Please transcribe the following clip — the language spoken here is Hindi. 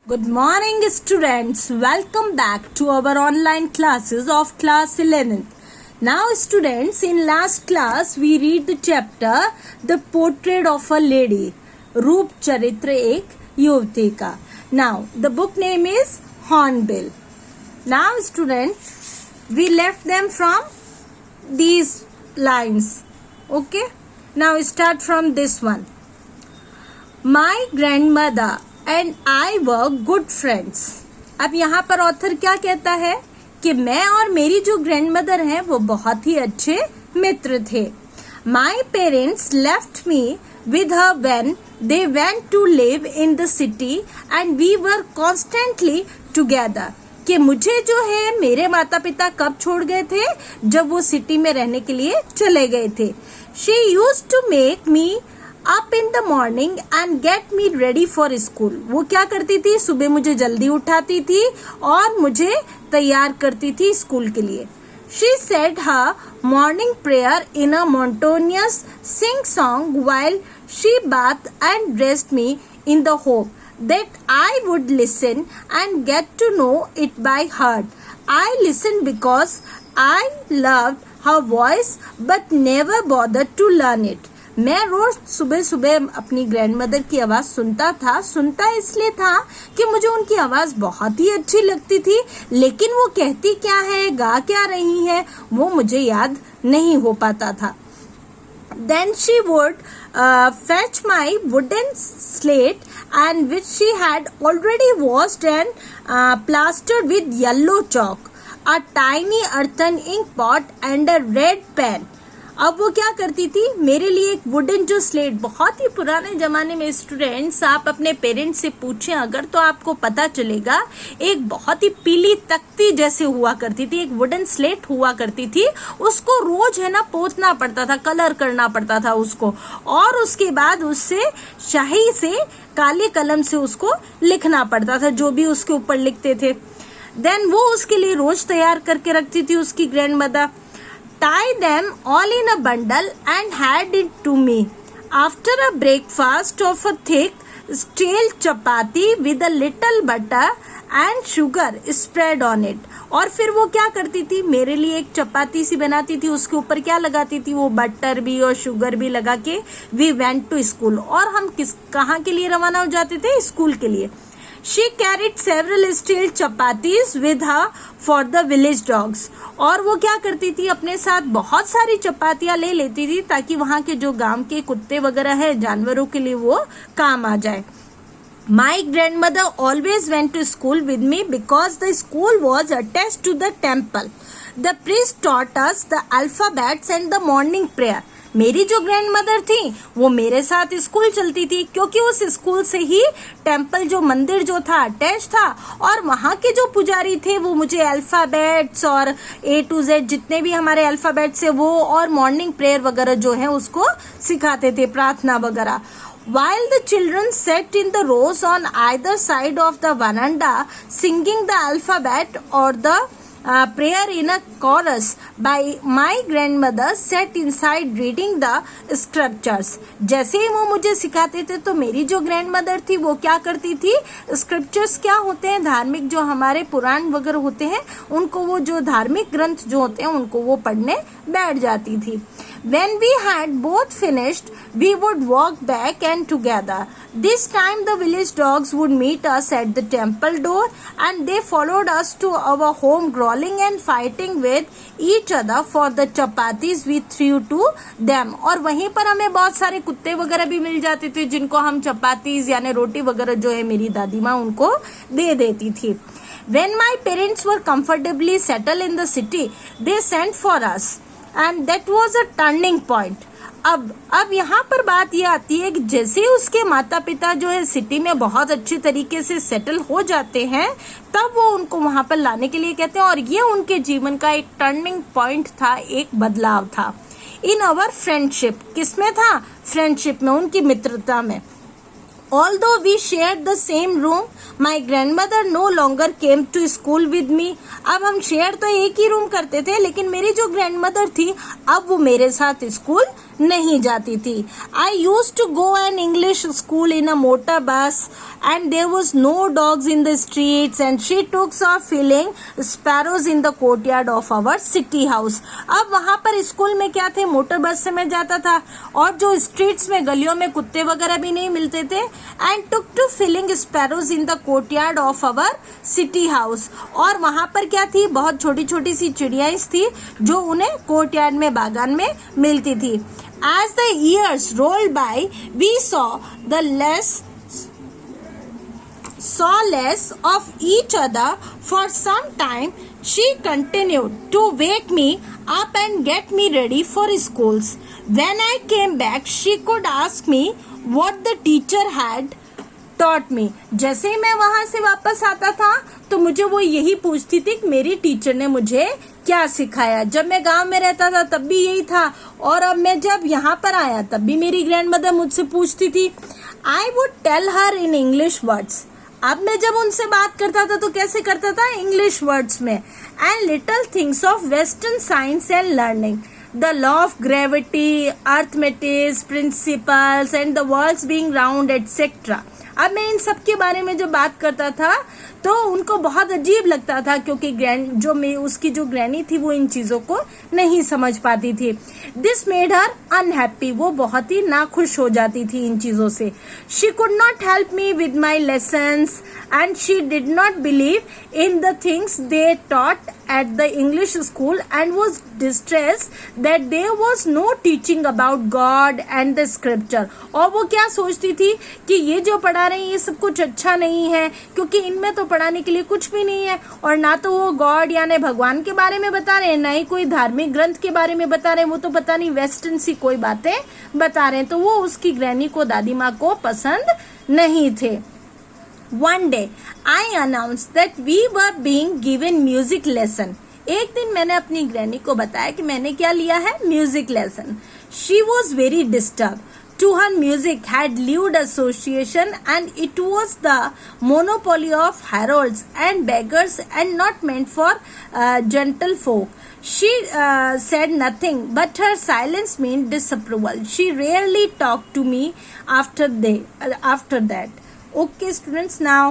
Good morning, students. Welcome back to our online classes of class 11th. Now, students, in last class we read the chapter The Portrait of a Lady, रूप चरित्र एक युवती का. Now, the book name is Hornbill. Now, students, we left them from these lines. Okay? Now, start from this one. My grandmother and I were good friends. अब यहाँ पर ऑथर क्या कहता है कि मैं और मेरी जो ग्रैंडमदर हैं वो बहुत ही अच्छे मित्र थे. My parents left me with her when they went to live in the city and we were constantly together. कि मुझे जो है मेरे माता पिता कब छोड़ गए थे, जब वो सिटी में रहने के लिए चले गए थे. She used to make me up in the morning and get me ready for school. वो क्या करती थी, सुबह मुझे जल्दी उठाती थी और मुझे तैयार करती थी स्कूल के लिए. She said her morning prayer in a monotonous sing song while she bathed and dressed me in the hope that I would listen and get to know it by heart. I listened because I loved her voice but never bothered to learn it. मैं रोज सुबह सुबह अपनी ग्रैंडमदर की आवाज सुनता इसलिए था कि मुझे उनकी आवाज बहुत ही अच्छी लगती थी, लेकिन वो कहती क्या है, गा क्या रही है, वो मुझे याद नहीं हो पाता था. Then she would fetch my wooden slate and which she had already washed and plastered with yellow chalk, a tiny earthen ink pot and a red pen. अब वो क्या करती थी, मेरे लिए एक वुडन जो स्लेट, बहुत ही पुराने जमाने में स्टूडेंट्स आप अपने पेरेंट्स से पूछें अगर तो आपको पता चलेगा, एक बहुत ही पीली तख्ती जैसे हुआ करती थी, एक वुडन स्लेट हुआ करती थी. उसको रोज है ना पोतना पड़ता था, कलर करना पड़ता था उसको, और उसके बाद उससे शाही से काले कलम से उसको लिखना पड़ता था जो भी उसके ऊपर लिखते थे. देन वो उसके लिए रोज तैयार करके रखती थी उसकी grandmother. Tie them all in a bundle and hand it to me. After a breakfast of a thick stale chapati with a little butter and sugar spread on it. और फिर वो क्या करती थी, मेरे लिए एक चपाती सी बनाती थी, उसके ऊपर क्या लगाती थी, वो बटर भी और शुगर भी लगा के we went to school. और हम कहाँ के लिए रवाना हो जाते थे, स्कूल के लिए. She carried several steel chapatis with her for the village dogs. और वो क्या करती थी, अपने साथ बहुत सारी चपातियां ले लेती थी ताकि वहाँ के जो गांव के कुत्ते वगैरह है, जानवरों के लिए वो काम आ जाए. My grandmother always went to school with me because the school was attached to the temple. The priest taught us the alphabets and the morning prayer. मेरी जो ग्रैंडमदर थी वो मेरे साथ स्कूल चलती थी क्योंकि उस स्कूल से ही टेम्पल जो मंदिर जो था अटैच था, और वहाँ के जो पुजारी थे वो मुझे अल्फाबेट्स और A to Z जितने भी हमारे अल्फाबेट्स है वो और मॉर्निंग प्रेयर वगैरह जो है उसको सिखाते थे, प्रार्थना वगैरह. While the children sat in the rows on either side of the veranda singing the alphabet or the prayer in a chorus, by my grandmother sat inside reading the scriptures. जैसे ही वो मुझे सिखाते थे तो मेरी जो ग्रैंडमदर थी वो क्या करती थी, स्क्रिप्चर्स क्या होते हैं, धार्मिक जो हमारे पुराण वगैरह होते हैं उनको, वो जो धार्मिक ग्रंथ जो होते हैं उनको वो पढ़ने बैठ जाती थी. When we had both finished, we would walk back and together. This time the village dogs would meet us at the temple door and they followed us to our home growling and fighting with each other for the chapatis we threw to them. और वहीं पर हमें बहुत सारे कुत्ते वगैरह भी मिल जाते थे जिनको हम चपातीज यानी रोटी वगैरह जो है मेरी दादी माँ उनको दे देती थी. When my parents were comfortably settled in the city, they sent for us. And that was a turning point. अब यहाँ पर बात ये आती है कि जैसे उसके माता पिता जो है सिटी में बहुत अच्छे तरीके से सेटल हो जाते हैं, तब वो उनको वहां पर लाने के लिए कहते हैं, और ये उनके जीवन का एक टर्निंग पॉइंट था, एक बदलाव था. इन अवर फ्रेंडशिप, किसमें था, फ्रेंडशिप में, उनकी मित्रता में. Although we shared the same room, my grandmother no longer came to school with me. अब हम शेयर तो एक ही रूम करते थे, लेकिन मेरी जो ग्रैंडमदर थी अब वो मेरे साथ स्कूल नहीं जाती थी. I used to go an English school in a motor bus and there was no dogs in the streets and she took off filling sparrows in the courtyard of our city house. अब वहाँ पर स्कूल में क्या थे, मोटर बस से मैं जाता था और जो स्ट्रीट्स में गलियों में कुत्ते वगैरह भी नहीं मिलते थे. and took to filling sparrows in the courtyard of our city house. और वहाँ पर क्या थी, बहुत छोटी छोटी सी चिड़िया थी जो उन्हें कोर्टयार्ड में बागान में मिलती थी. As the years rolled by, we saw less of each other for some time. She continued to wake me up and get me ready for schools. When I came back, she could ask me what the teacher had taught me. जैसे ही मैं वहां से वापस आता था तो मुझे वो यही पूछती थी कि मेरी टीचर ने मुझे क्या सिखाया. जब मैं गांव में रहता था तब भी यही था और अब मैं जब यहाँ पर आया तब भी मेरी ग्रैंडमदर मुझसे पूछती थी. I would tell her in English words. अब मैं जब उनसे बात करता था तो कैसे करता था, इंग्लिश वर्ड्स में. And little things of western science and learning, the law of gravity, arithmetic principles and the world's being round etc. अब मैं इन सब के बारे में जब बात करता था तो उनको बहुत अजीब लगता था क्योंकि उसकी जो ग्रैनी थी वो इन चीजों को नहीं समझ पाती थी. This made her unhappy. वो बहुत ही नाखुश हो जाती थी इन चीजों से. She could not help me with my lessons and she did not believe in the things they taught at the English school and was distressed that there was no teaching about God and the scripture. और वो क्या सोचती थी कि ये जो पढ़ा रहे हैं ये सब कुछ अच्छा नहीं है क्योंकि इनमें तो पढ़ाने के लिए कुछ भी नहीं है और ना तो वो गॉड यानी भगवान के बारे में बता रहे हैं ना ही कोई धार्मिक ग्रंथ के बारे में बता रहे हैं. वो तो पता नहीं वेस्टर्न सी कोई बातें बता रहे हैं. तो वो उसकी ग्रैनी को, दादी माँ को पसंद नहीं थे. One day, I announced that we were being given music lesson. एक दिन मैंने अपनी ग्रैनी को बताया कि मैंने क्या लिया है, music lesson. She was very disturbed. To her, music had lewd association and it was the monopoly of heralds and beggars and not meant for gentle folk. She said nothing, but her silence meant disapproval. She rarely talked to me after that. Okay, students, now